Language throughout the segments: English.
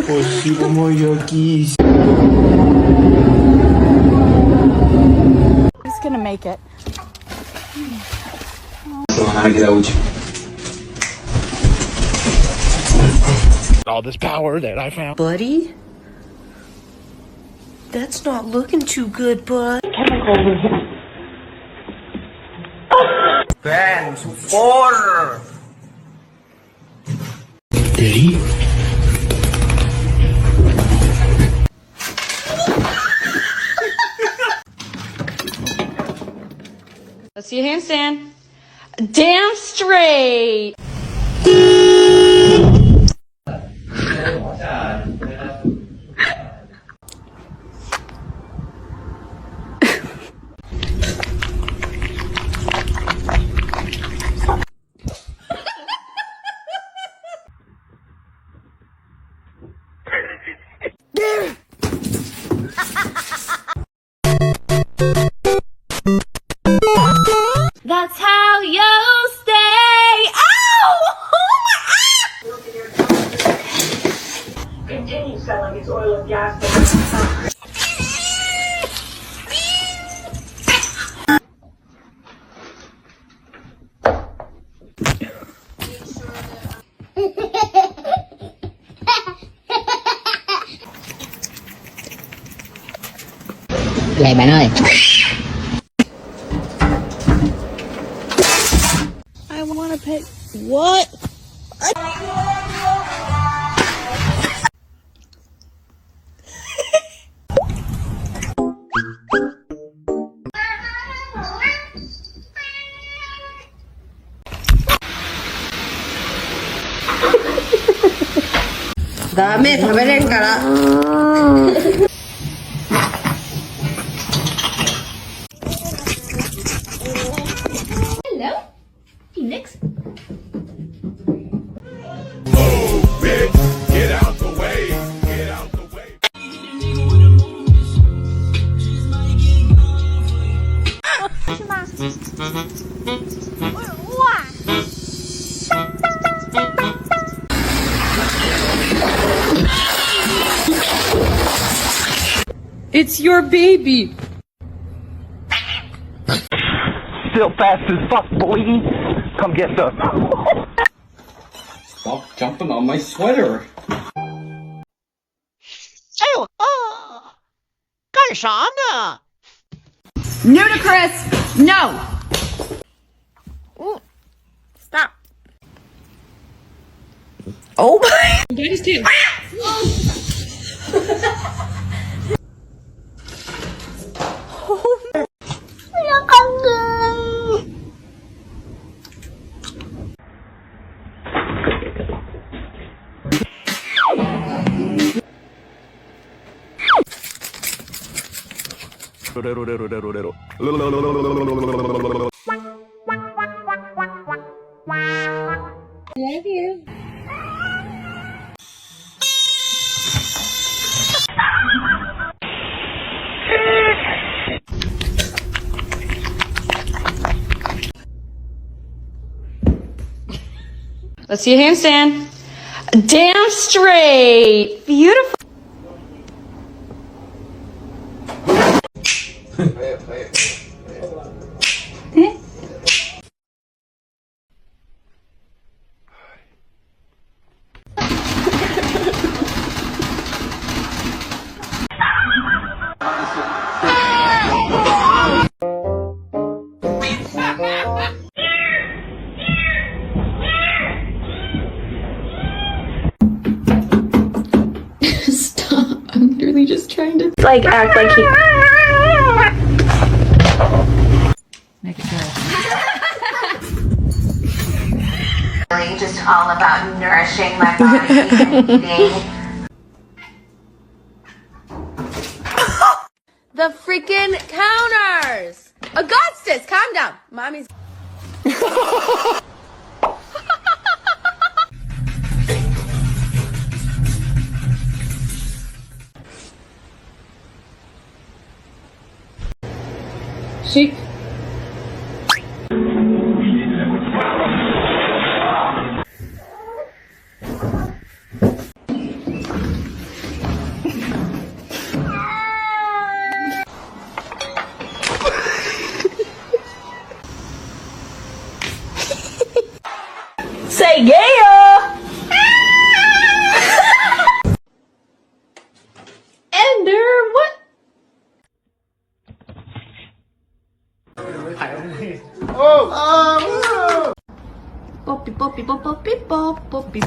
positivo mojokies. Just gonna make it. All this power that I found. Buddy? That's not looking too good, bud. Ben, support! Daddy? Let's see a handstand. Damn straight. That's how you stay. Ow! Continue selling its oil and gas. Vậy bạn ơi. I wanna pick what? Dame, 食べれんから。Hello. Phoenix. Get out the way. Get out the way. It's your baby. Still fast as fuck, boy. Come get some. Stop jumping on my sweater. 哎呦啊！干啥呢？ Nudicrous. No. Ooh. Stop. Oh my. Daddy's too. Love you. Let's see a handstand. Damn straight. Beautiful. Stop. I'm literally just trying to. Like, act like he. Make it good. Really just all about nourishing my body and eating. The freaking counters! Augustus, calm down. Mommy's. Chic. say yeah. Ender, what? Poppy, poppy, pop, poppy, pop, poppy.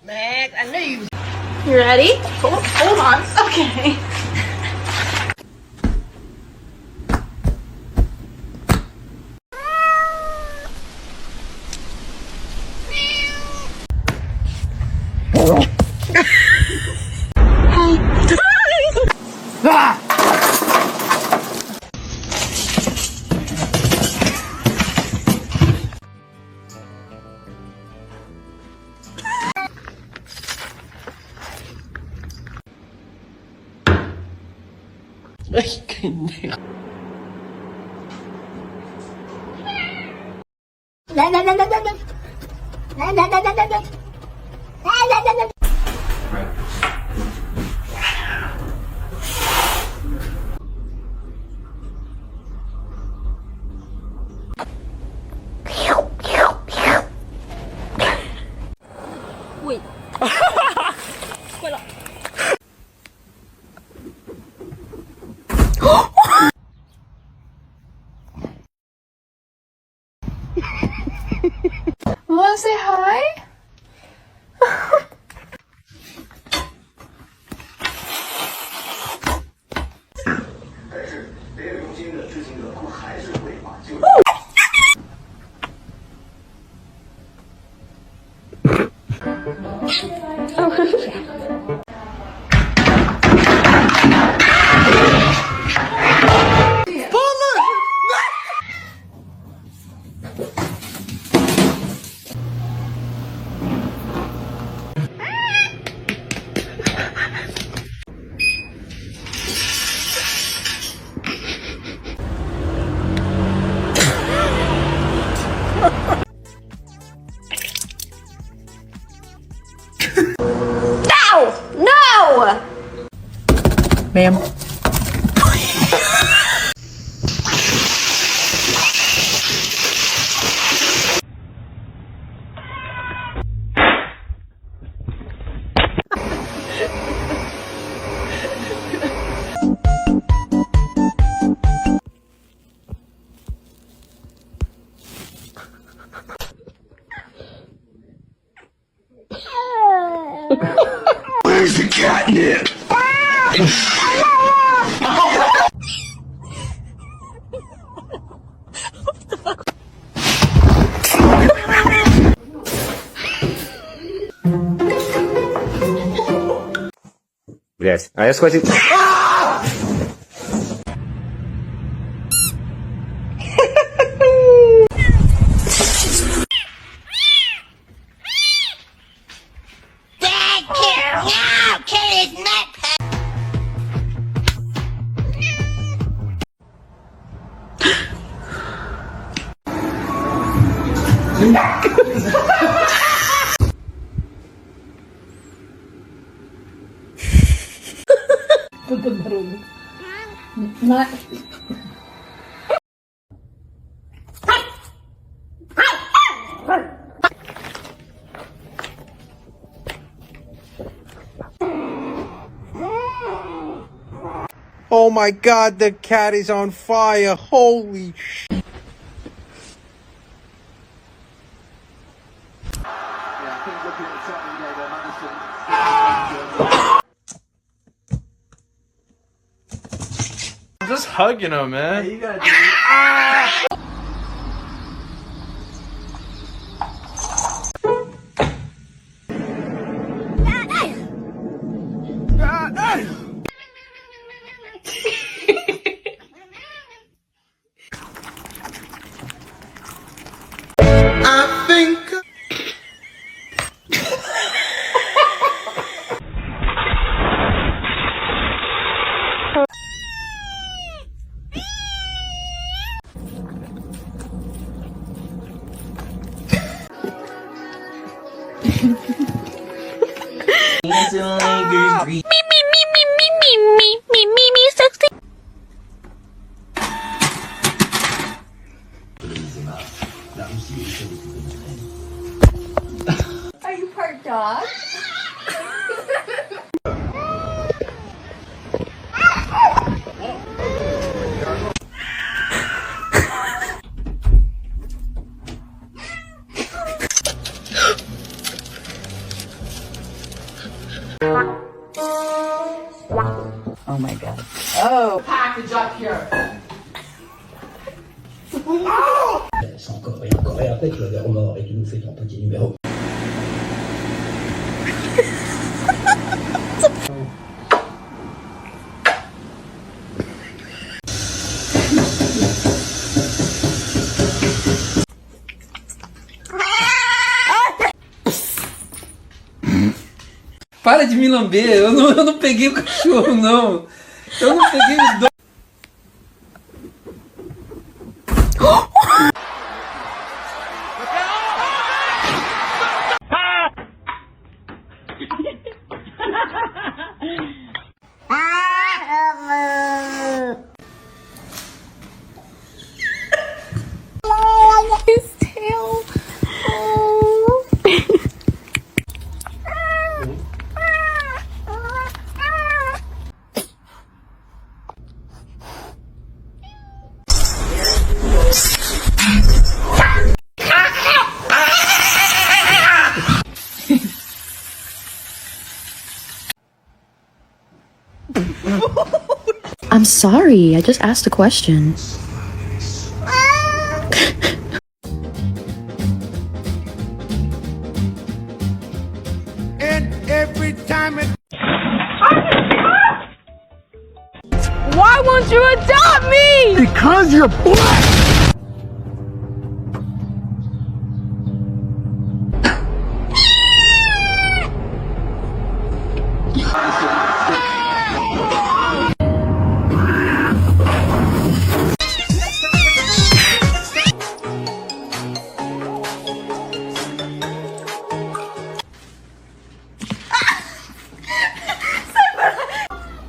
Meg, I knew you. You ready? Hold on. Okay. Wanna say hi? No! Ma'am. Where's the catnip? Блять, а я схватил... Oh my god, the cat is on fire. Holy sh... I'm just hugging him, man. You gotta do it. I think... Are you part dog? Oh my god. C'est encore et encore et après tu vas vers remords et tu nous fais ton petit numéro. Para de me lamber, eu não peguei o cachorro, não. Eu não peguei os dois. His tail. Oh. I'm sorry, I just asked a question. And every time it Why won't you adopt me? because you're black.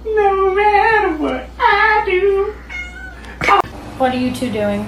No matter what I do. What are you two doing?